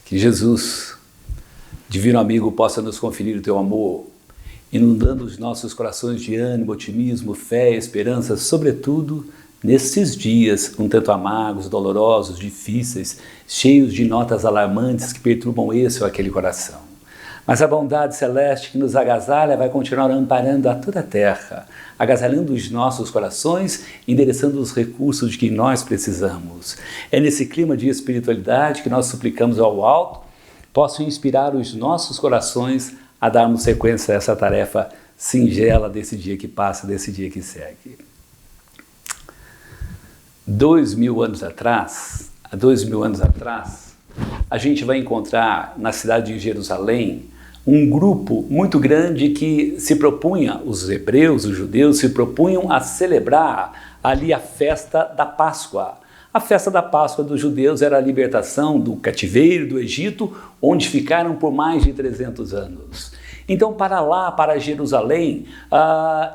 Que Jesus, divino amigo, possa nos conferir o teu amor, inundando os nossos corações de ânimo, otimismo, fé, esperança, sobretudo nesses dias um tanto amargos, dolorosos, difíceis, cheios de notas alarmantes que perturbam esse ou aquele coração. Mas a bondade celeste que nos agasalha vai continuar amparando a toda a terra, agasalhando os nossos corações, endereçando os recursos de que nós precisamos. É nesse clima de espiritualidade que nós suplicamos ao alto, possa inspirar os nossos corações a darmos sequência a essa tarefa singela desse dia que passa, desse dia que segue. 2000 anos atrás, a gente vai encontrar na cidade de Jerusalém um grupo muito grande que se propunha, os hebreus, os judeus, se propunham a celebrar ali a festa da Páscoa. A festa da Páscoa dos judeus era a libertação do cativeiro do Egito, onde ficaram por mais de 300 anos. Então, para lá, para Jerusalém,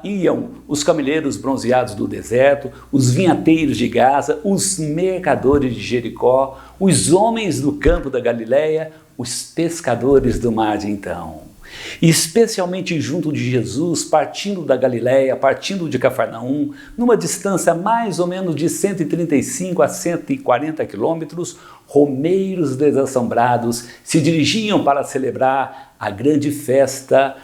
iam os cameleiros bronzeados do deserto, os vinhateiros de Gaza, os mercadores de Jericó, os homens do campo da Galileia, os pescadores do mar de então. E especialmente junto de Jesus, partindo da Galileia, partindo de Cafarnaum, numa distância mais ou menos de 135 a 140 quilômetros, romeiros desassombrados se dirigiam para celebrar a grande festa,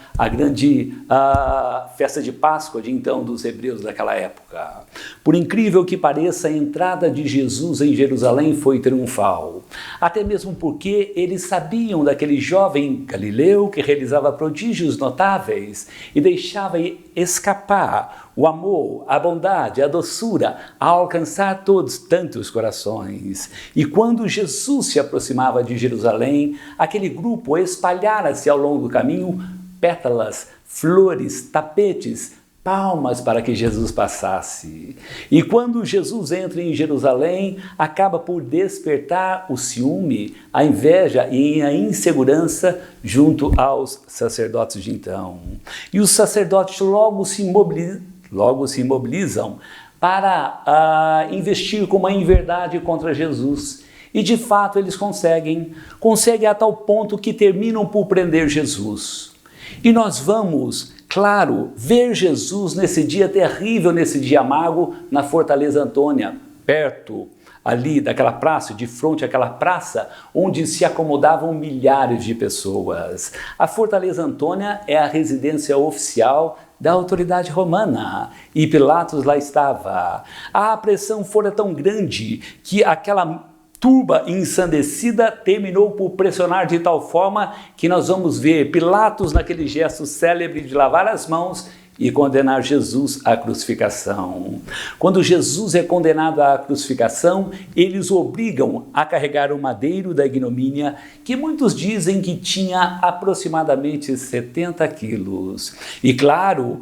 a festa de Páscoa de então dos hebreus daquela época. Por incrível que pareça, a entrada de Jesus em Jerusalém foi triunfal, até mesmo porque eles sabiam daquele jovem galileu que realizava prodígios notáveis e deixava escapar o amor, a bondade, a doçura a alcançar todos tantos corações. E quando Jesus se aproximava de Jerusalém, aquele grupo espalhara-se ao longo do caminho pétalas, flores, tapetes, palmas para que Jesus passasse. E quando Jesus entra em Jerusalém, acaba por despertar o ciúme, a inveja e a insegurança junto aos sacerdotes de então. E os sacerdotes logo se imobilizam para investir com uma inverdade contra Jesus. E de fato eles conseguem a tal ponto que terminam por prender Jesus. E nós vamos, claro, ver Jesus nesse dia terrível, nesse dia amargo, na Fortaleza Antônia, perto ali daquela praça, de frente àquela praça, onde se acomodavam milhares de pessoas. A Fortaleza Antônia é a residência oficial da autoridade romana, e Pilatos lá estava. A pressão fora tão grande que aquela turba ensandecida terminou por pressionar de tal forma que nós vamos ver Pilatos naquele gesto célebre de lavar as mãos e condenar Jesus à crucificação. Quando Jesus é condenado à crucificação, eles o obrigam a carregar o madeiro da ignomínia, que muitos dizem que tinha aproximadamente 70 quilos. E claro,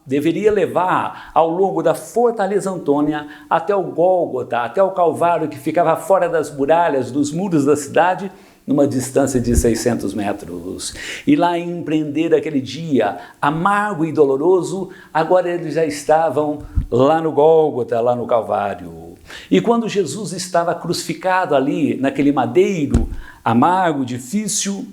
deveria levar ao longo da Fortaleza Antônia até o Gólgota, até o Calvário, que ficava fora das muralhas, dos muros da cidade, numa distância de 600 metros. E lá empreender aquele dia amargo e doloroso, agora eles já estavam lá no Gólgota, lá no Calvário. E quando Jesus estava crucificado ali, naquele madeiro amargo, difícil,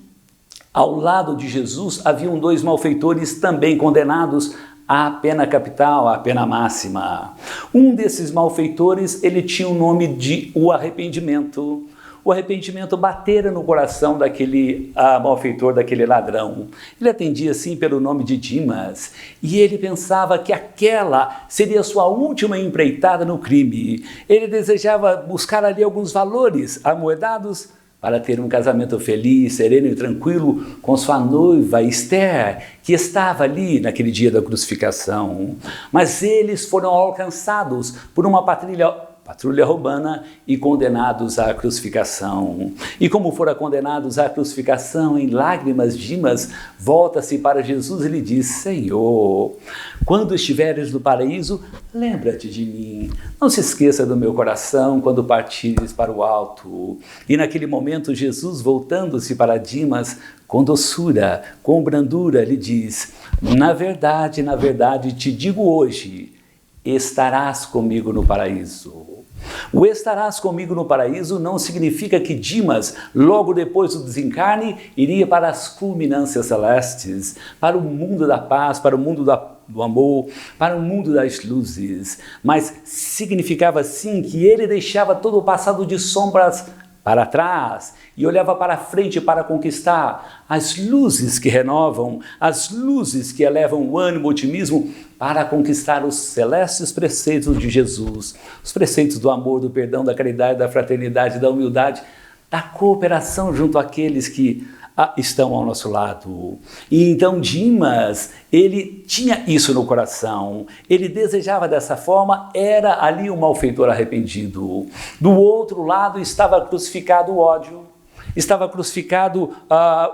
ao lado de Jesus haviam 2 malfeitores também condenados à pena capital, à pena máxima. Um desses malfeitores, ele tinha o nome de o arrependimento. O arrependimento batera no coração daquele malfeitor, daquele ladrão. Ele atendia assim pelo nome de Dimas, e ele pensava que aquela seria a sua última empreitada no crime. Ele desejava buscar ali alguns valores amoedados para ter um casamento feliz, sereno e tranquilo com sua noiva Esther, que estava ali naquele dia da crucificação. Mas eles foram alcançados por uma patrulha romana e condenados à crucificação. E como foram condenados à crucificação, em lágrimas, Dimas volta-se para Jesus e lhe diz: Senhor, quando estiveres no paraíso, lembra-te de mim. Não se esqueça do meu coração quando partires para o alto. E naquele momento, Jesus, voltando-se para Dimas, com doçura, com brandura, lhe diz: na verdade, te digo hoje, estarás comigo no paraíso. O estarás comigo no paraíso não significa que Dimas, logo depois do desencarne, iria para as culminâncias celestes, para o mundo da paz, para o mundo do amor, para o mundo das luzes, mas significava sim que ele deixava todo o passado de sombras para trás e olhava para frente para conquistar as luzes que renovam, as luzes que elevam o ânimo, o otimismo, para conquistar os celestes preceitos de Jesus, os preceitos do amor, do perdão, da caridade, da fraternidade, da humildade, da cooperação junto àqueles que estão ao nosso lado. E então Dimas, ele tinha isso no coração, ele desejava dessa forma, era ali um malfeitor arrependido. Do outro lado estava crucificado o ódio, estava crucificado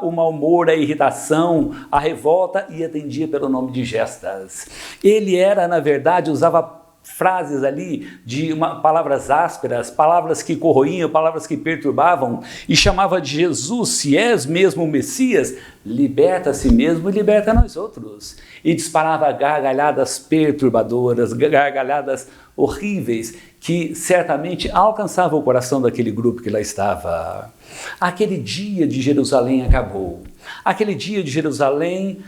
o mau humor, a irritação, a revolta, e atendia pelo nome de Gestas. Ele era, na verdade, usava frases ali de palavras ásperas, palavras que corroíam, palavras que perturbavam, e chamava de Jesus: se és mesmo o Messias, liberta a si mesmo e liberta a nós outros. E disparava gargalhadas perturbadoras, gargalhadas horríveis, que certamente alcançavam o coração daquele grupo que lá estava. Aquele dia de Jerusalém acabou. Aquele dia de Jerusalém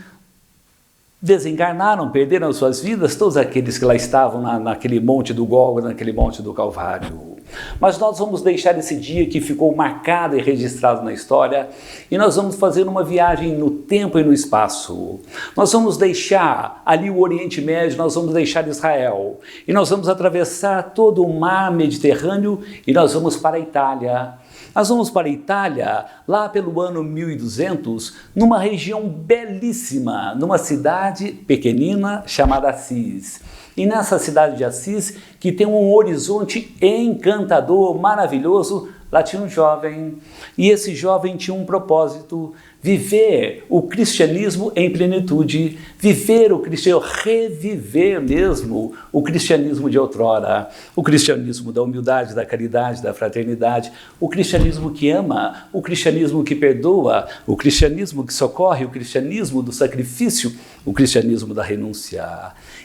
desencarnaram, perderam suas vidas todos aqueles que lá estavam naquele monte do Gólgota, naquele monte do Calvário. Mas nós vamos deixar esse dia que ficou marcado e registrado na história, e nós vamos fazer uma viagem no tempo e no espaço. Nós vamos deixar ali o Oriente Médio, nós vamos deixar Israel, e nós vamos atravessar todo o mar Mediterrâneo e nós vamos para a Itália. Nós vamos para a Itália, lá pelo ano 1200, numa região belíssima, numa cidade pequenina chamada Assis. E nessa cidade de Assis, que tem um horizonte encantador, maravilhoso, lá tinha um jovem. E esse jovem tinha um propósito: viver o cristianismo em plenitude, viver o cristianismo, reviver mesmo o cristianismo de outrora, o cristianismo da humildade, da caridade, da fraternidade, o cristianismo que ama, o cristianismo que perdoa, o cristianismo que socorre, o cristianismo do sacrifício, o cristianismo da renúncia.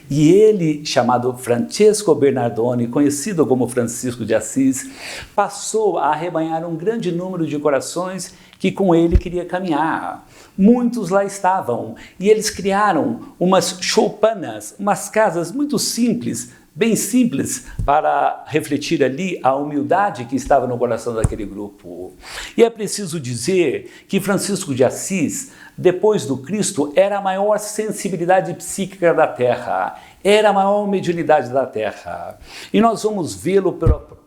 E ele, chamado Francesco Bernardone, conhecido como Francisco de Assis, passou a arrebanhar um grande número de corações que com ele queria caminhar. Muitos lá estavam, e eles criaram umas choupanas, umas casas muito simples, bem simples, para refletir ali a humildade que estava no coração daquele grupo. E é preciso dizer que Francisco de Assis, depois do Cristo, era a maior sensibilidade psíquica da Terra, era a maior mediunidade da Terra. E nós vamos vê-lo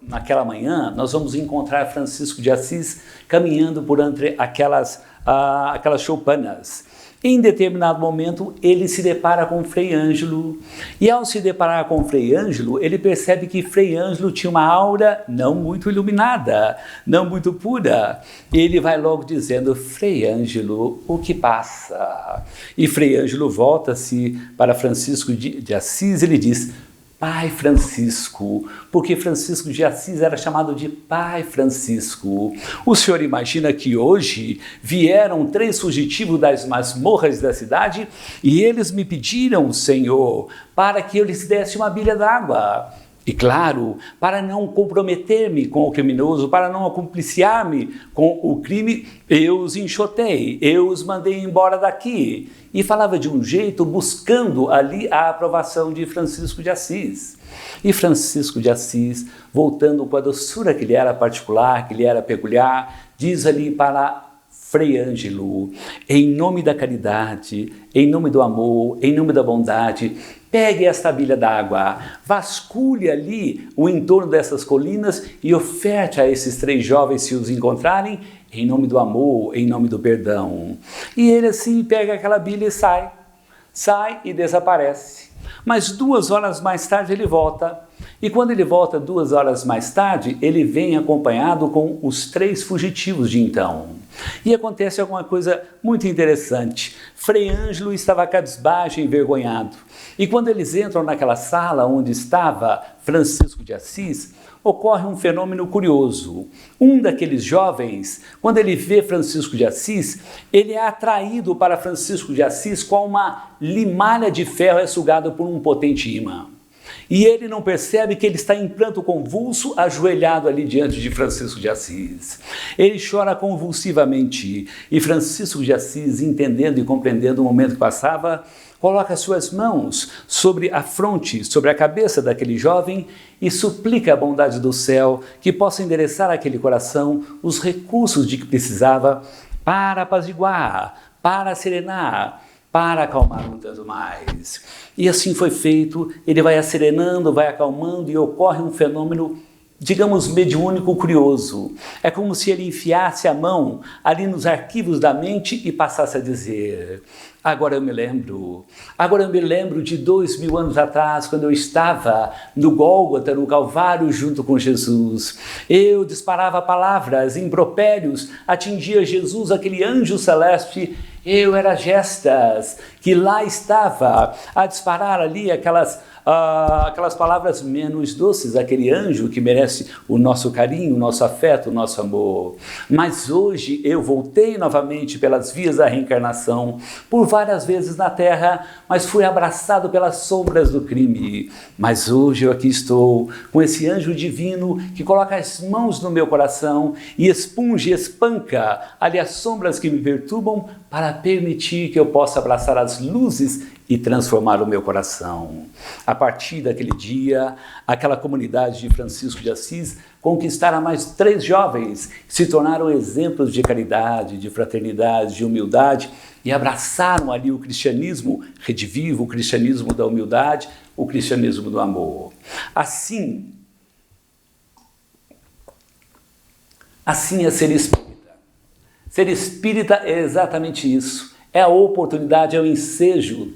naquela manhã, nós vamos encontrar Francisco de Assis caminhando por entre aquelas choupanas. Em determinado momento, ele se depara com Frei Ângelo, e ao se deparar com Frei Ângelo, ele percebe que Frei Ângelo tinha uma aura não muito iluminada, não muito pura. Ele vai logo dizendo: Frei Ângelo, o que passa? E Frei Ângelo volta-se para Francisco de Assis e ele diz: Pai Francisco, porque Francisco de Assis era chamado de Pai Francisco. O senhor imagina que hoje vieram 3 fugitivos das masmorras da cidade e eles me pediram, Senhor, para que eu lhes desse uma bilha d'água. E claro, para não comprometer-me com o criminoso, para não acompliciar-me com o crime, eu os enxotei, eu os mandei embora daqui. E falava de um jeito buscando ali a aprovação de Francisco de Assis. E Francisco de Assis, voltando com a doçura que lhe era particular, que lhe era peculiar, diz ali para Frei Ângelo: em nome da caridade, em nome do amor, em nome da bondade, pegue esta bilha d'água, vasculhe ali o entorno dessas colinas e oferte a esses 3 jovens, se os encontrarem, em nome do amor, em nome do perdão. E ele assim pega aquela bilha e sai e desaparece. Mas 2 horas mais tarde ele volta. E quando ele volta 2 horas mais tarde, ele vem acompanhado com os 3 fugitivos de então. E acontece alguma coisa muito interessante. Frei Ângelo estava cabisbaixo e envergonhado. E quando eles entram naquela sala onde estava Francisco de Assis, ocorre um fenômeno curioso. Um daqueles jovens, quando ele vê Francisco de Assis, ele é atraído para Francisco de Assis como uma limalha de ferro é sugado por um potente imã. E ele não percebe que ele está em pranto convulso, ajoelhado ali diante de Francisco de Assis. Ele chora convulsivamente e Francisco de Assis, entendendo e compreendendo o momento que passava, coloca suas mãos sobre a fronte, sobre a cabeça daquele jovem e suplica a bondade do céu que possa endereçar àquele coração os recursos de que precisava para apaziguar, para serenar, para acalmar um tanto mais. E assim foi feito, ele vai acerenando, vai acalmando e ocorre um fenômeno, digamos, mediúnico curioso. É como se ele enfiasse a mão ali nos arquivos da mente e passasse a dizer: agora eu me lembro de 2000 anos atrás, quando eu estava no Gólgota, no Calvário, junto com Jesus. Eu disparava palavras, impropérios, atingia Jesus, aquele anjo celeste. Eu era Gestas, que lá estava a disparar ali aquelas palavras menos doces, aquele anjo que merece o nosso carinho, o nosso afeto, o nosso amor. Mas hoje eu voltei novamente pelas vias da reencarnação, por várias vezes na Terra, mas fui abraçado pelas sombras do crime. Mas hoje eu aqui estou, com esse anjo divino que coloca as mãos no meu coração e expunge, espanca ali as sombras que me perturbam para permitir que eu possa abraçar as luzes e transformar o meu coração. A partir daquele dia, aquela comunidade de Francisco de Assis conquistaram mais 3 jovens, que se tornaram exemplos de caridade, de fraternidade, de humildade e abraçaram ali o cristianismo redivivo, o cristianismo da humildade, o cristianismo do amor. Assim é ser espírita. Ser espírita é exatamente isso. É a oportunidade, é o ensejo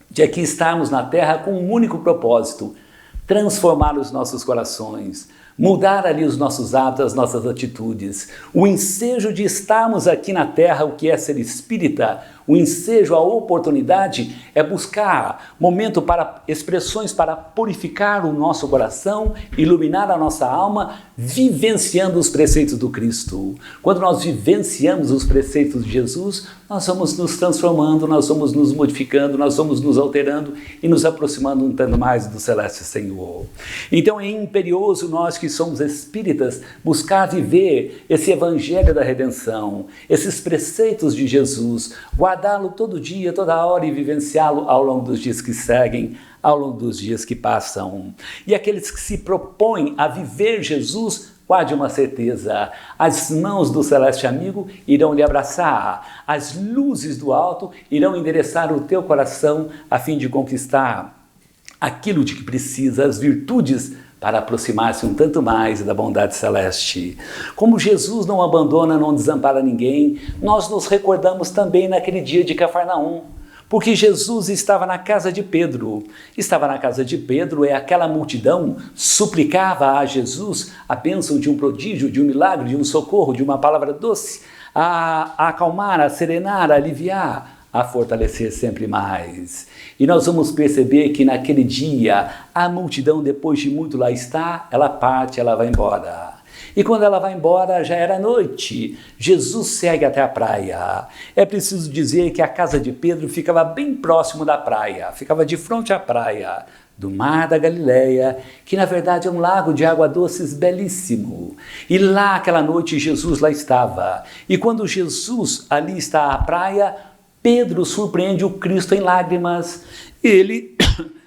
de aqui estarmos na Terra com um único propósito: transformar os nossos corações, mudar ali os nossos hábitos, as nossas atitudes. O ensejo de estarmos aqui na Terra, o que é ser espírita, o ensejo, a oportunidade é buscar momento para expressões para purificar o nosso coração, iluminar a nossa alma, vivenciando os preceitos do Cristo. Quando nós vivenciamos os preceitos de Jesus, nós vamos nos transformando, nós vamos nos modificando, nós vamos nos alterando e nos aproximando um tanto mais do Celeste Senhor. Então é imperioso nós que somos espíritas buscar viver esse evangelho da redenção, esses preceitos de Jesus, guardá-lo todo dia, toda hora e vivenciá-lo ao longo dos dias que seguem, ao longo dos dias que passam. E aqueles que se propõem a viver Jesus, guarde uma certeza: as mãos do Celeste Amigo irão lhe abraçar, as luzes do alto irão endereçar o teu coração a fim de conquistar aquilo de que precisa, as virtudes para aproximar-se um tanto mais da bondade celeste. Como Jesus não abandona, não desampara ninguém, nós nos recordamos também naquele dia de Cafarnaum, porque Jesus estava na casa de Pedro. Estava na casa de Pedro e aquela multidão suplicava a Jesus a bênção de um prodígio, de um milagre, de um socorro, de uma palavra doce, a acalmar, a serenar, a aliviar, a fortalecer sempre mais. E nós vamos perceber que naquele dia, a multidão, depois de muito lá estar, ela parte, ela vai embora. E quando ela vai embora, já era noite. Jesus segue até a praia. É preciso dizer que a casa de Pedro ficava bem próximo da praia, ficava de frente à praia do Mar da Galileia, que na verdade é um lago de água doces belíssimo. E lá, aquela noite, Jesus lá estava. E quando Jesus ali está à praia, Pedro surpreende o Cristo em lágrimas. Ele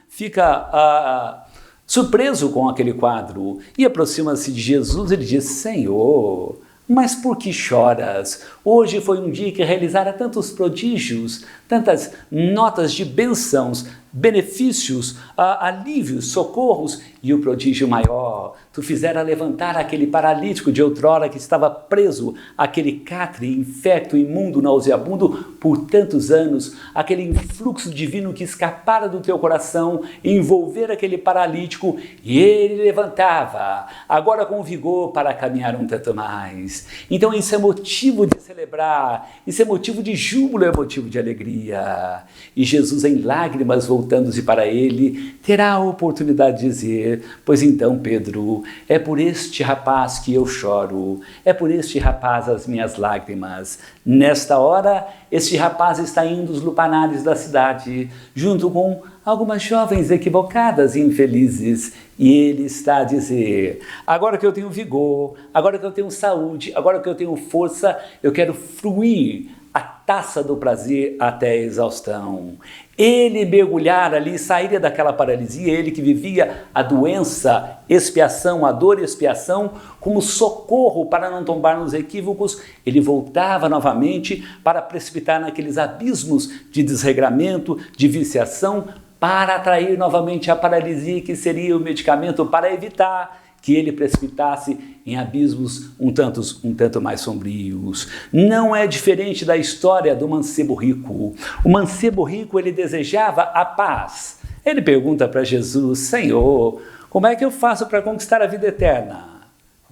fica surpreso com aquele quadro e aproxima-se de Jesus e lhe diz: Senhor, mas por que choras? Hoje foi um dia que realizara tantos prodígios, tantas notas de bênçãos, benefícios, alívios, socorros, e o prodígio maior, tu fizera levantar aquele paralítico de outrora que estava preso, aquele catre infecto, imundo, nauseabundo por tantos anos, aquele influxo divino que escapara do teu coração, envolver aquele paralítico, e ele levantava, agora com vigor para caminhar um tanto mais. Então isso é motivo de celebrar, isso é motivo de júbilo, é motivo de alegria. E Jesus em lágrimas voltou voltando-se para ele, terá a oportunidade de dizer: pois então, Pedro, é por este rapaz que eu choro, é por este rapaz as minhas lágrimas. Nesta hora, este rapaz está indo aos lupanares da cidade, junto com algumas jovens equivocadas e infelizes, e ele está a dizer: agora que eu tenho vigor, agora que eu tenho saúde, agora que eu tenho força, eu quero fruir a taça do prazer até a exaustão. Ele mergulhar ali, sair daquela paralisia, ele que vivia a doença, expiação, a dor e expiação, como socorro para não tombar nos equívocos, ele voltava novamente para precipitar naqueles abismos de desregramento, de viciação, para atrair novamente a paralisia, que seria o medicamento para evitar que ele precipitasse em abismos um tanto mais sombrios. Não é diferente da história do mancebo rico. O mancebo rico, ele desejava a paz. Ele pergunta para Jesus: Senhor, como é que eu faço para conquistar a vida eterna?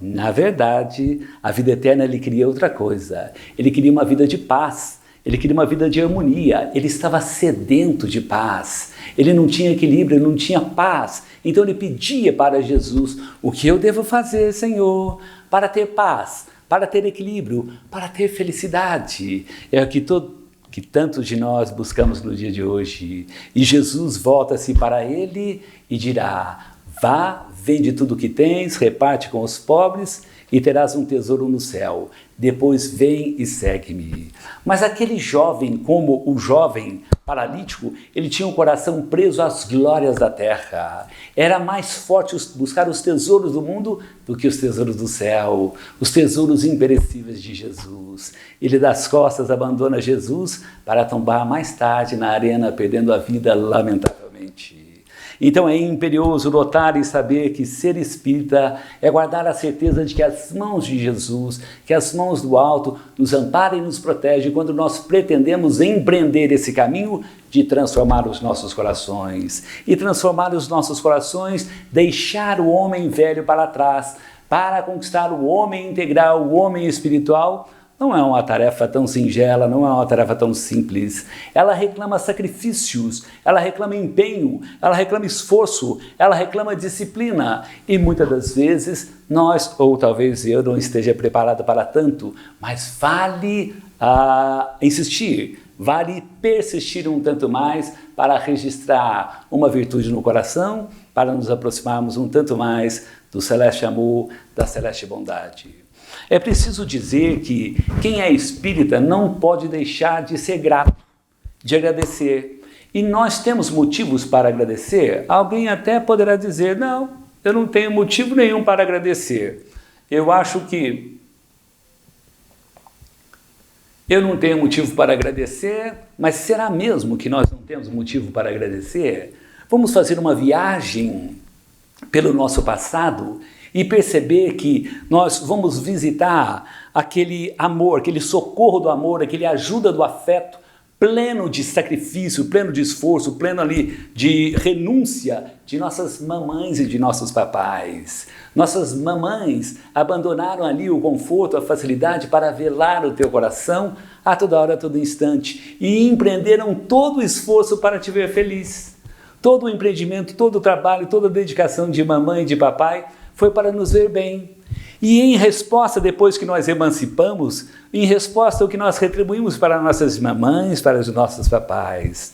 Na verdade, a vida eterna ele queria outra coisa. Ele queria uma vida de paz. Ele queria uma vida de harmonia, ele estava sedento de paz, ele não tinha equilíbrio, ele não tinha paz. Então ele pedia para Jesus: o que eu devo fazer, Senhor, para ter paz, para ter equilíbrio, para ter felicidade? É o que tantos de nós buscamos no dia de hoje. E Jesus volta-se para ele e dirá: vá, vende tudo o que tens, reparte com os pobres e terás um tesouro no céu. Depois vem e segue-me. Mas aquele jovem, como o jovem paralítico, ele tinha um coração preso às glórias da terra. Era mais forte buscar os tesouros do mundo do que os tesouros do céu, os tesouros imperecíveis de Jesus. Ele das costas abandona Jesus para tombar mais tarde na arena, perdendo a vida lamentavelmente. Então é imperioso notar e saber que ser espírita é guardar a certeza de que as mãos de Jesus, que as mãos do alto nos amparam e nos protegem quando nós pretendemos empreender esse caminho de transformar os nossos corações. E transformar os nossos corações, deixar o homem velho para trás, para conquistar o homem integral, o homem espiritual. Não é uma tarefa tão singela, não é uma tarefa tão simples. Ela reclama sacrifícios, ela reclama empenho, ela reclama esforço, ela reclama disciplina. E muitas das vezes nós, ou talvez eu não esteja preparado para tanto, mas vale insistir, vale persistir um tanto mais para registrar uma virtude no coração, para nos aproximarmos um tanto mais do celeste amor, da celeste bondade. É preciso dizer que quem é espírita não pode deixar de ser grato, de agradecer. E nós temos motivos para agradecer? Alguém até poderá dizer: não, eu não tenho motivo nenhum para agradecer. Eu acho que eu não tenho motivo para agradecer, mas será mesmo que nós não temos motivo para agradecer? Vamos fazer uma viagem pelo nosso passado e perceber que nós vamos visitar aquele amor, aquele socorro do amor, aquele ajuda do afeto, pleno de sacrifício, pleno de esforço, pleno ali de renúncia de nossas mamães e de nossos papais. Nossas mamães abandonaram ali o conforto, a facilidade para velar o teu coração a toda hora, a todo instante, e empreenderam todo o esforço para te ver feliz. Todo o empreendimento, todo o trabalho, toda a dedicação de mamãe e de papai foi para nos ver bem. E em resposta, depois que nós emancipamos, em resposta ao que nós retribuímos para nossas mamães, para os nossos papais,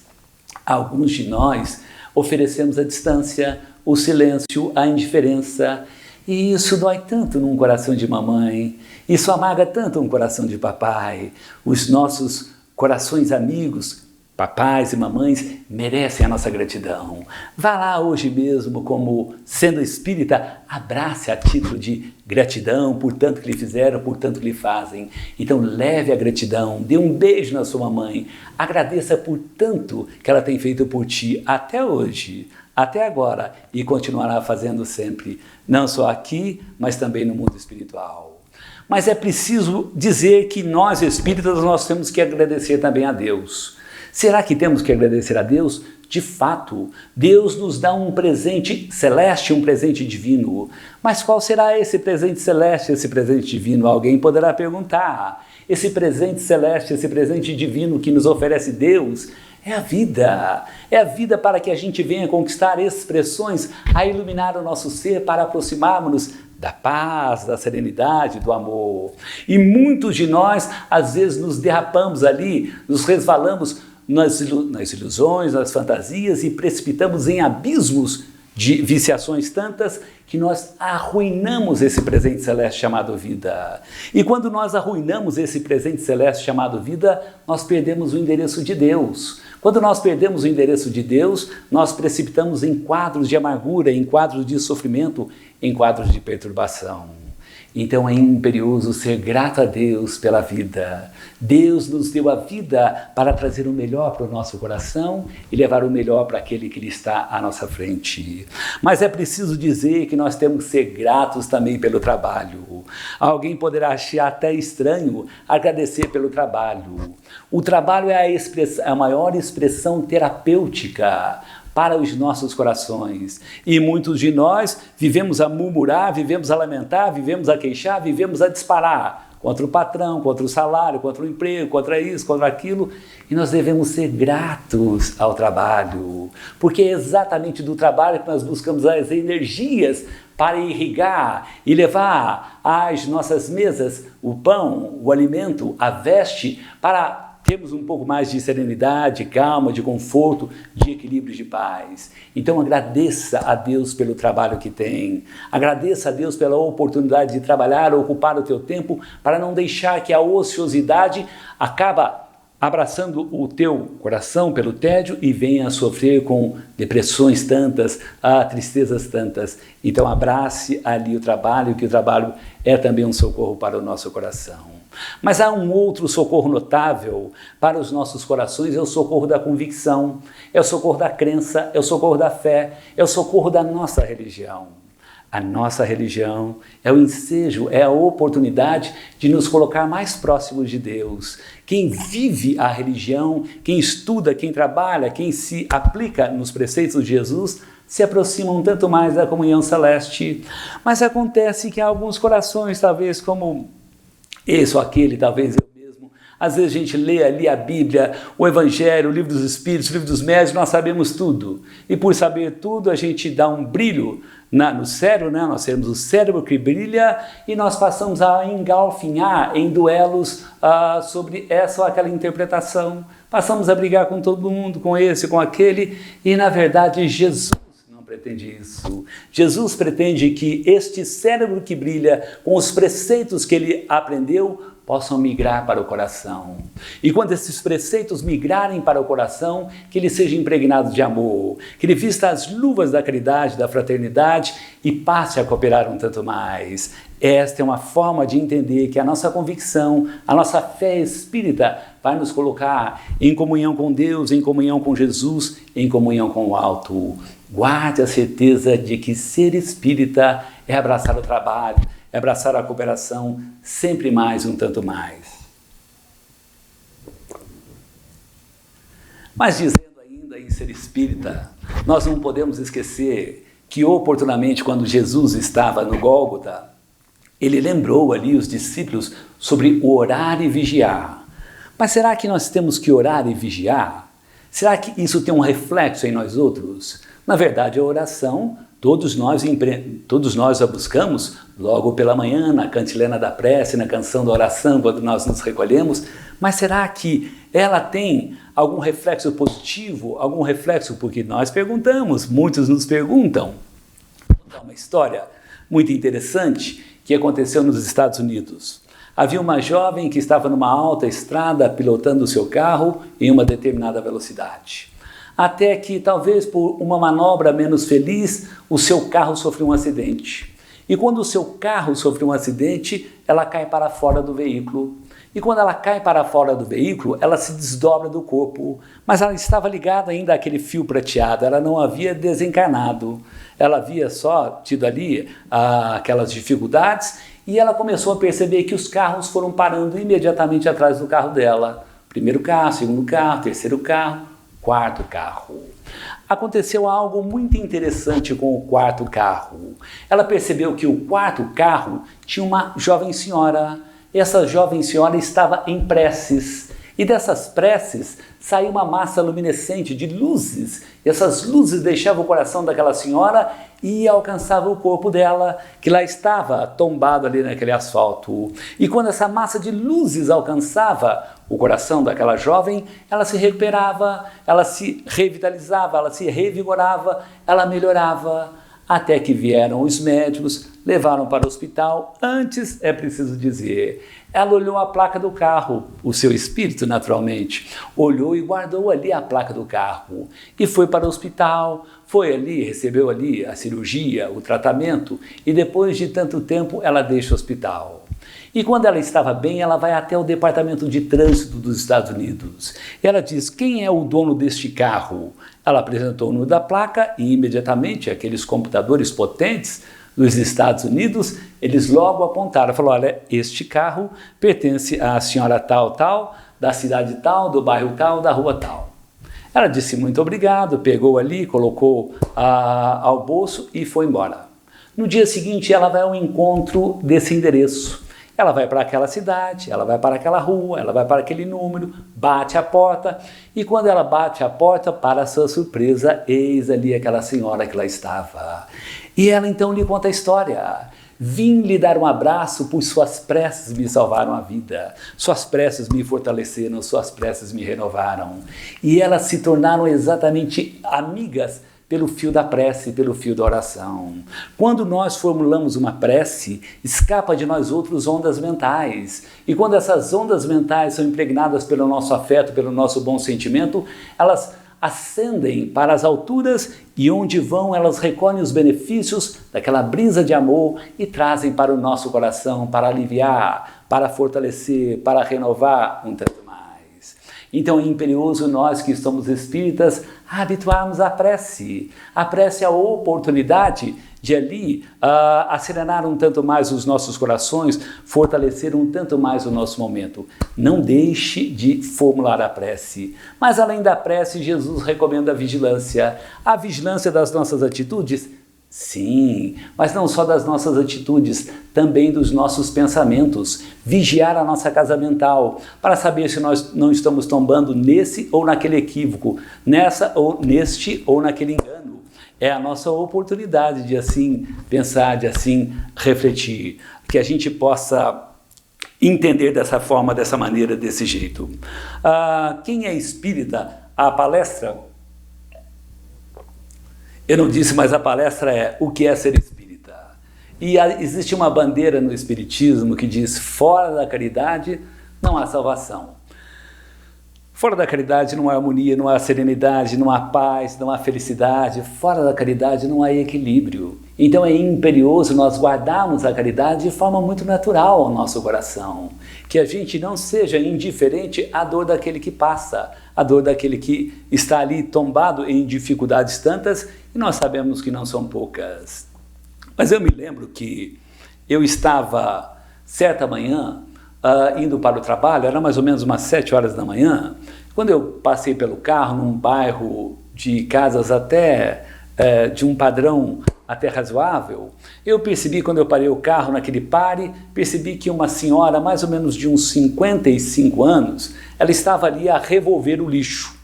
alguns de nós oferecemos a distância, o silêncio, a indiferença. E isso dói tanto num coração de mamãe, isso amarga tanto um coração de papai. Os nossos corações amigos, papais e mamães, merecem a nossa gratidão. Vá lá hoje mesmo, como sendo espírita, abrace a título de gratidão por tanto que lhe fizeram, por tanto que lhe fazem. Então leve a gratidão, dê um beijo na sua mamãe, agradeça por tanto que ela tem feito por ti até hoje, até agora, e continuará fazendo sempre, não só aqui, mas também no mundo espiritual. Mas é preciso dizer que nós espíritas, nós temos que agradecer também a Deus. Será que temos que agradecer a Deus? De fato, Deus nos dá um presente celeste, um presente divino. Mas qual será esse presente celeste, esse presente divino? Alguém poderá perguntar. Esse presente celeste, esse presente divino que nos oferece Deus, É a vida para que a gente venha conquistar expressões a iluminar o nosso ser para aproximarmos da paz, da serenidade, do amor. E muitos de nós, às vezes, nos derrapamos ali, nos resvalamos nas ilusões, nas fantasias e precipitamos em abismos de viciações tantas que nós arruinamos esse presente celeste chamado vida. E quando nós arruinamos esse presente celeste chamado vida, nós perdemos o endereço de Deus. Quando nós perdemos o endereço de Deus, nós precipitamos em quadros de amargura, em quadros de sofrimento, em quadros de perturbação. Então é imperioso ser grato a Deus pela vida. Deus nos deu a vida para trazer o melhor para o nosso coração e levar o melhor para aquele que está à nossa frente. Mas é preciso dizer que nós temos que ser gratos também pelo trabalho. Alguém poderá achar até estranho agradecer pelo trabalho. O trabalho é a maior expressão terapêutica para os nossos corações. E muitos de nós vivemos a murmurar, vivemos a lamentar, vivemos a queixar, vivemos a disparar contra o patrão, contra o salário, contra o emprego, contra isso, contra aquilo. E nós devemos ser gratos ao trabalho, porque é exatamente do trabalho que nós buscamos as energias para irrigar e levar às nossas mesas o pão, o alimento, a veste, para temos um pouco mais de serenidade, calma, de conforto, de equilíbrio, de paz. Então agradeça a Deus pelo trabalho que tem. Agradeça a Deus pela oportunidade de trabalhar, ocupar o teu tempo, para não deixar que a ociosidade acaba abraçando o teu coração pelo tédio e venha a sofrer com depressões tantas, tristezas tantas. Então abrace ali o trabalho, que o trabalho é também um socorro para o nosso coração. Mas há um outro socorro notável para os nossos corações, é o socorro da convicção, é o socorro da crença, é o socorro da fé, é o socorro da nossa religião. A nossa religião é o ensejo, é a oportunidade de nos colocar mais próximos de Deus. Quem vive a religião, quem estuda, quem trabalha, quem se aplica nos preceitos de Jesus, se aproximam tanto mais da comunhão celeste. Mas acontece que há alguns corações, talvez como esse ou aquele, talvez eu mesmo. Às vezes a gente lê ali a Bíblia, o Evangelho, o Livro dos Espíritos, o Livro dos Médiuns, nós sabemos tudo. E por saber tudo, a gente dá um brilho no cérebro, né? Nós temos o cérebro que brilha e nós passamos a engalfinhar em duelos sobre essa ou aquela interpretação. Passamos a brigar com todo mundo, com esse, com aquele, e na verdade Jesus pretende isso. Jesus pretende que este cérebro que brilha com os preceitos que ele aprendeu possam migrar para o coração. E quando esses preceitos migrarem para o coração, que ele seja impregnado de amor, que ele vista as luvas da caridade, da fraternidade e passe a cooperar um tanto mais. Esta é uma forma de entender que a nossa convicção, a nossa fé espírita vai nos colocar em comunhão com Deus, em comunhão com Jesus, em comunhão com o alto. Guarde a certeza de que ser espírita é abraçar o trabalho, é abraçar a cooperação, sempre mais, um tanto mais. Mas dizendo ainda em ser espírita, nós não podemos esquecer que oportunamente, quando Jesus estava no Gólgota, ele lembrou ali os discípulos sobre orar e vigiar. Mas será que nós temos que orar e vigiar? Será que isso tem um reflexo em nós outros? Na verdade, a oração, todos nós a buscamos logo pela manhã, na cantilena da prece, na canção da oração, quando nós nos recolhemos. Mas será que ela tem algum reflexo positivo, algum reflexo? Porque nós perguntamos, muitos nos perguntam. Vou contar uma história muito interessante que aconteceu nos Estados Unidos. Havia uma jovem que estava numa alta estrada pilotando o seu carro em uma determinada velocidade. Até que, talvez por uma manobra menos feliz, o seu carro sofreu um acidente. E quando o seu carro sofreu um acidente, ela cai para fora do veículo. E quando ela cai para fora do veículo, ela se desdobra do corpo. Mas ela estava ligada ainda àquele fio prateado, ela não havia desencarnado. Ela havia só tido ali aquelas dificuldades e ela começou a perceber que os carros foram parando imediatamente atrás do carro dela. Primeiro carro, segundo carro, terceiro carro, quarto carro. Aconteceu algo muito interessante com o quarto carro. Ela percebeu que o quarto carro tinha uma jovem senhora. Essa jovem senhora estava em preces. E dessas preces saiu uma massa luminescente de luzes. E essas luzes deixavam o coração daquela senhora e alcançava o corpo dela, que lá estava tombado ali naquele asfalto. E quando essa massa de luzes alcançava o coração daquela jovem, ela se recuperava, ela se revitalizava, ela se revigorava, ela melhorava, até que vieram os médicos, levaram para o hospital. Antes, é preciso dizer, ela olhou a placa do carro, o seu espírito naturalmente, olhou e guardou ali a placa do carro e foi para o hospital, foi ali, recebeu ali a cirurgia, o tratamento e depois de tanto tempo ela deixa o hospital. E quando ela estava bem, ela vai até o Departamento de Trânsito dos Estados Unidos. Ela diz, quem é o dono deste carro? Ela apresentou o número da placa e imediatamente aqueles computadores potentes dos Estados Unidos, eles logo apontaram, falaram, olha, este carro pertence à senhora tal, da cidade tal, do bairro tal, da rua tal. Ela disse muito obrigado, pegou ali, colocou ao bolso e foi embora. No dia seguinte ela vai ao encontro desse endereço. Ela vai para aquela cidade, ela vai para aquela rua, ela vai para aquele número, bate a porta e quando ela bate a porta, para sua surpresa, eis ali aquela senhora que lá estava. E ela então lhe conta a história. Vim lhe dar um abraço, pois suas preces me salvaram a vida. Suas preces me fortaleceram, suas preces me renovaram. E elas se tornaram exatamente amigas pelo fio da prece, pelo fio da oração. Quando nós formulamos uma prece, escapa de nós outros ondas mentais. E quando essas ondas mentais são impregnadas pelo nosso afeto, pelo nosso bom sentimento, elas ascendem para as alturas e onde vão elas recolhem os benefícios daquela brisa de amor e trazem para o nosso coração, para aliviar, para fortalecer, para renovar um tanto mais. Então é imperioso nós que somos espíritas habituarmos à prece. A prece é a oportunidade de ali acerenar um tanto mais os nossos corações, fortalecer um tanto mais o nosso momento. Não deixe de formular a prece. Mas além da prece, Jesus recomenda a vigilância. A vigilância das nossas atitudes? Sim, mas não só das nossas atitudes, também dos nossos pensamentos. Vigiar a nossa casa mental, para saber se nós não estamos tombando nesse ou naquele equívoco, nessa ou neste ou naquele engano. É a nossa oportunidade de assim pensar, de assim refletir, que a gente possa entender dessa forma, dessa maneira, desse jeito. Quem é espírita, a palestra... Eu não disse, mas a palestra é o que é ser espírita. E existe uma bandeira no espiritismo que diz, fora da caridade não há salvação. Fora da caridade não há harmonia, não há serenidade, não há paz, não há felicidade. Fora da caridade não há equilíbrio. Então é imperioso nós guardarmos a caridade de forma muito natural ao nosso coração. Que a gente não seja indiferente à dor daquele que passa, à dor daquele que está ali tombado em dificuldades tantas, e nós sabemos que não são poucas. Mas eu me lembro que eu estava, certa manhã, indo para o trabalho, era mais ou menos umas 7 horas da manhã, quando eu passei pelo carro num bairro de casas até de um padrão até razoável, eu percebi, quando eu parei o carro naquele pare, percebi que uma senhora, mais ou menos de uns 55 anos, ela estava ali a revolver o lixo.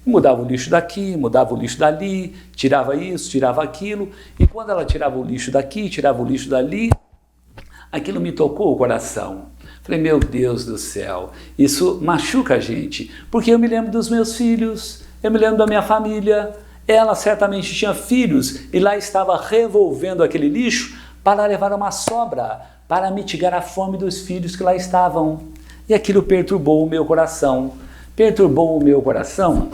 Mudava o lixo daqui, mudava o lixo dali, tirava isso, tirava aquilo, e quando ela tirava o lixo daqui, tirava o lixo dali, aquilo me tocou o coração. Falei, meu Deus do céu, isso machuca a gente, porque eu me lembro dos meus filhos, eu me lembro da minha família. Ela certamente tinha filhos e lá estava revolvendo aquele lixo para levar uma sobra, para mitigar a fome dos filhos que lá estavam. E aquilo perturbou o meu coração. Perturbou o meu coração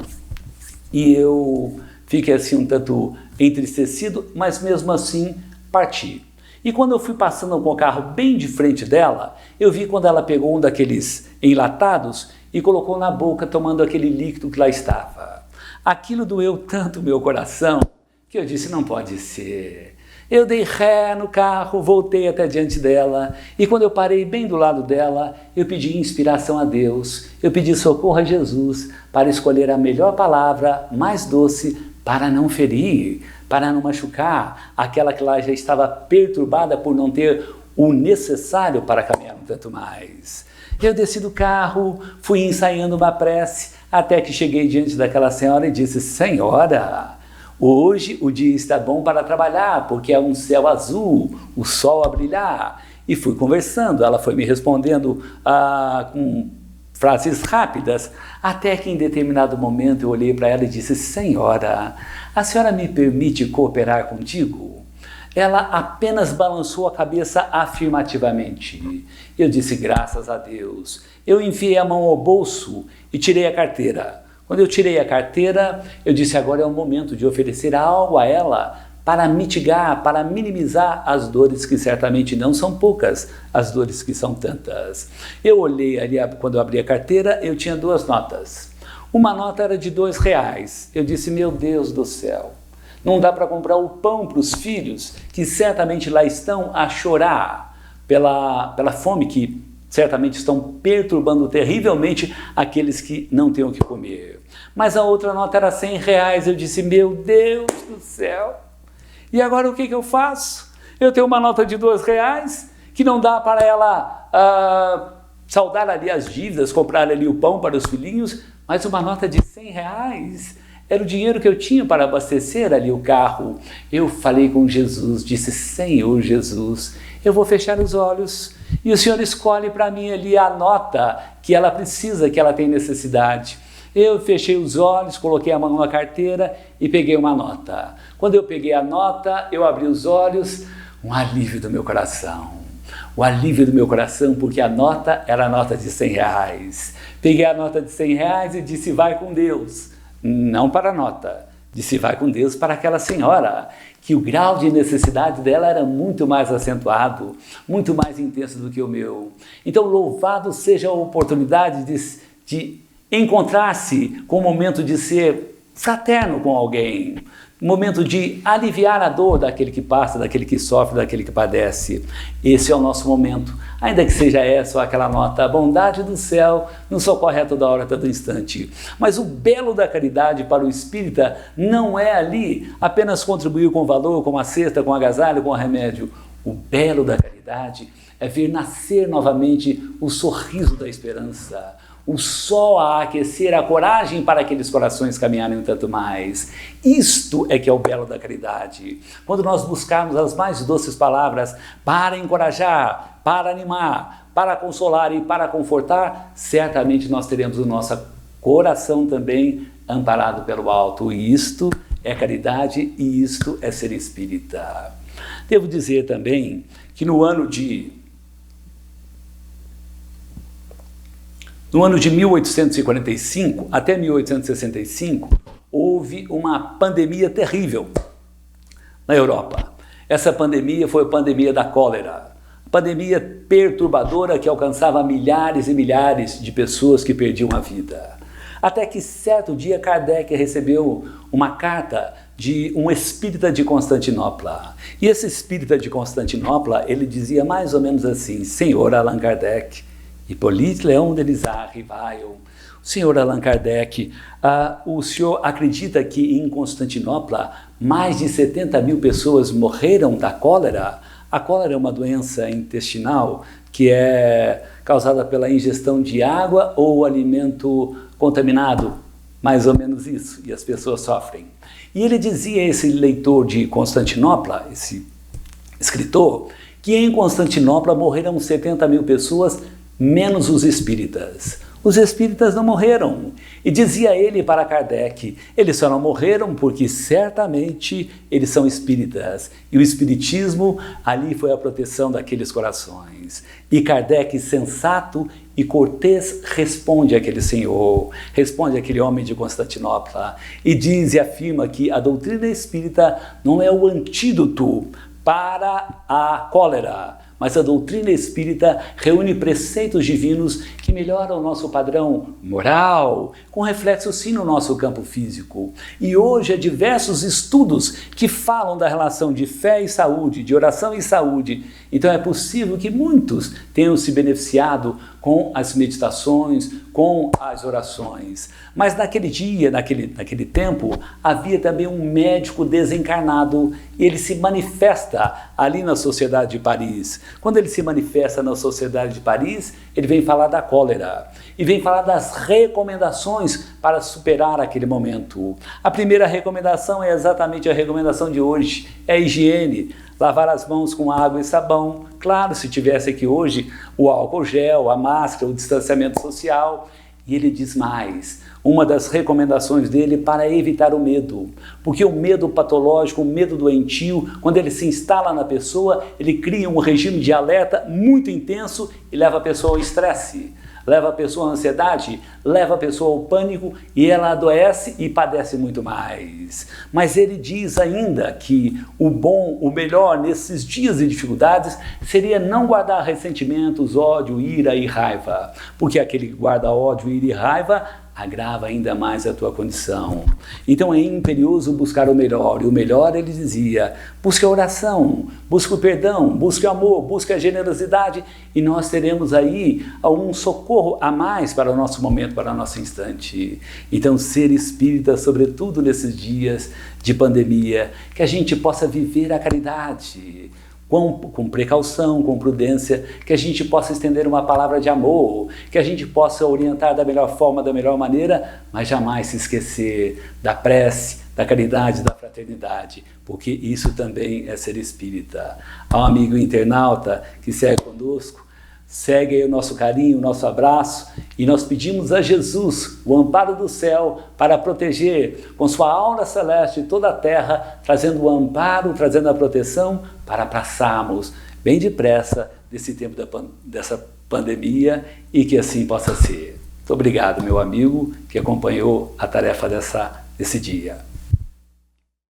e eu fiquei assim um tanto entristecido, mas mesmo assim parti. E quando eu fui passando com o carro bem de frente dela, eu vi quando ela pegou um daqueles enlatados e colocou na boca tomando aquele líquido que lá estava. Aquilo doeu tanto o meu coração que eu disse, não pode ser. Eu dei ré no carro, voltei até diante dela e quando eu parei bem do lado dela, eu pedi inspiração a Deus, eu pedi socorro a Jesus para escolher a melhor palavra, mais doce, para não ferir, para não machucar aquela que lá já estava perturbada por não ter o necessário para caminhar um tanto mais. Eu desci do carro, fui ensaiando uma prece, até que cheguei diante daquela senhora e disse: Senhora, hoje o dia está bom para trabalhar, porque é um céu azul, o sol a brilhar. E fui conversando, ela foi me respondendo com frases rápidas, até que em determinado momento eu olhei para ela e disse: Senhora, a senhora me permite cooperar contigo? Ela apenas balançou a cabeça afirmativamente. Eu disse: graças a Deus. Eu enfiei a mão ao bolso e tirei a carteira. Quando eu tirei a carteira, eu disse: agora é o momento de oferecer algo a ela para mitigar, para minimizar as dores que certamente não são poucas, as dores que são tantas. Eu olhei ali, quando eu abri a carteira, eu tinha 2 notas. Uma nota era de R$2. Eu disse: meu Deus do céu, não dá para comprar o pão para os filhos, que certamente lá estão a chorar pela fome, que certamente estão perturbando terrivelmente aqueles que não têm o que comer. Mas a outra nota era R$100. Eu disse: meu Deus do céu, e agora o que eu faço? Eu tenho uma nota de R$2 que não dá para ela saldar ali as dívidas, comprar ali o pão para os filhinhos, mas uma nota de R$100 era o dinheiro que eu tinha para abastecer ali o carro. Eu falei com Jesus, disse: Senhor Jesus, eu vou fechar os olhos e o Senhor escolhe para mim ali a nota que ela precisa, que ela tem necessidade. Eu fechei os olhos, coloquei a mão na carteira e peguei uma nota. Quando eu peguei a nota, eu abri os olhos, um alívio do meu coração. O alívio do meu coração, porque a nota era a nota de R$100. Peguei a nota de R$100 e disse: vai com Deus. Não para a nota, disse: vai com Deus para aquela senhora, que o grau de necessidade dela era muito mais acentuado, muito mais intenso do que o meu. Então, louvado seja a oportunidade de encontrar-se com o momento de ser fraterno com alguém, momento de aliviar a dor daquele que passa, daquele que sofre, daquele que padece. Esse é o nosso momento, ainda que seja essa ou aquela nota. A bondade do céu nos socorre a toda hora, a todo instante. Mas o belo da caridade para o espírita não é ali apenas contribuir com valor, com a cesta, com agasalho, com o remédio. O belo da caridade é ver nascer novamente o sorriso da esperança, o sol a aquecer a coragem para aqueles corações caminharem um tanto mais. Isto é que é o belo da caridade. Quando nós buscarmos as mais doces palavras para encorajar, para animar, para consolar e para confortar, certamente nós teremos o nosso coração também amparado pelo alto. E isto é caridade e isto é ser espírita. Devo dizer também que no ano de 1845 até 1865, houve uma pandemia terrível na Europa. Essa pandemia foi a pandemia da cólera, a pandemia perturbadora que alcançava milhares e milhares de pessoas que perdiam a vida. Até que certo dia Kardec recebeu uma carta de um espírita de Constantinopla. E esse espírita de Constantinopla, ele dizia mais ou menos assim: Senhor Allan Kardec, Hippolyte Léon Delisle Rivail, senhor Allan Kardec, o senhor acredita que em Constantinopla mais de 70 mil pessoas morreram da cólera? A cólera é uma doença intestinal que é causada pela ingestão de água ou alimento contaminado, mais ou menos isso, e as pessoas sofrem. E ele dizia, esse leitor de Constantinopla, esse escritor, que em Constantinopla morreram 70 mil pessoas, menos os espíritas. Os espíritas não morreram. E dizia ele para Kardec, eles só não morreram porque certamente eles são espíritas. E o espiritismo ali foi a proteção daqueles corações. E Kardec, sensato e cortês, responde àquele senhor, responde àquele homem de Constantinopla, e diz e afirma que a doutrina espírita não é o antídoto para a cólera, mas a doutrina espírita reúne preceitos divinos que melhoram o nosso padrão moral, com reflexo sim no nosso campo físico. E hoje há diversos estudos que falam da relação de fé e saúde, de oração e saúde. Então é possível que muitos tenham se beneficiado com as meditações, com as orações. Mas naquele dia, naquele tempo, havia também um médico desencarnado e ele se manifesta ali na Sociedade de Paris. Quando ele se manifesta na Sociedade de Paris, ele vem falar da cólera e vem falar das recomendações para superar aquele momento. A primeira recomendação é exatamente a recomendação de hoje, é a higiene. Lavar as mãos com água e sabão. Claro, se tivesse aqui hoje o álcool gel, a máscara, o distanciamento social. E ele diz mais, uma das recomendações dele para evitar o medo. Porque o medo patológico, o medo doentio, quando ele se instala na pessoa, ele cria um regime de alerta muito intenso e leva a pessoa ao estresse. Leva a pessoa à ansiedade, leva a pessoa ao pânico e ela adoece e padece muito mais. Mas ele diz ainda que o bom, o melhor nesses dias de dificuldades seria não guardar ressentimentos, ódio, ira e raiva. Porque aquele que guarda ódio, ira e raiva agrava ainda mais a tua condição. Então é imperioso buscar o melhor, e o melhor, ele dizia, busque a oração, busque o perdão, busque o amor, busque a generosidade, e nós teremos aí um socorro a mais para o nosso momento, para o nosso instante. Então ser espírita, sobretudo nesses dias de pandemia, que a gente possa viver a caridade, com precaução, com prudência, que a gente possa estender uma palavra de amor, que a gente possa orientar da melhor forma, da melhor maneira, mas jamais se esquecer da prece, da caridade, da fraternidade, porque isso também é ser espírita. Ao amigo internauta que segue conosco, segue aí o nosso carinho, o nosso abraço, e nós pedimos a Jesus o amparo do céu para proteger com sua aura celeste toda a terra, trazendo o amparo, trazendo a proteção para passarmos bem depressa desse tempo dessa pandemia e que assim possa ser. Muito obrigado, meu amigo, que acompanhou a tarefa desse dia.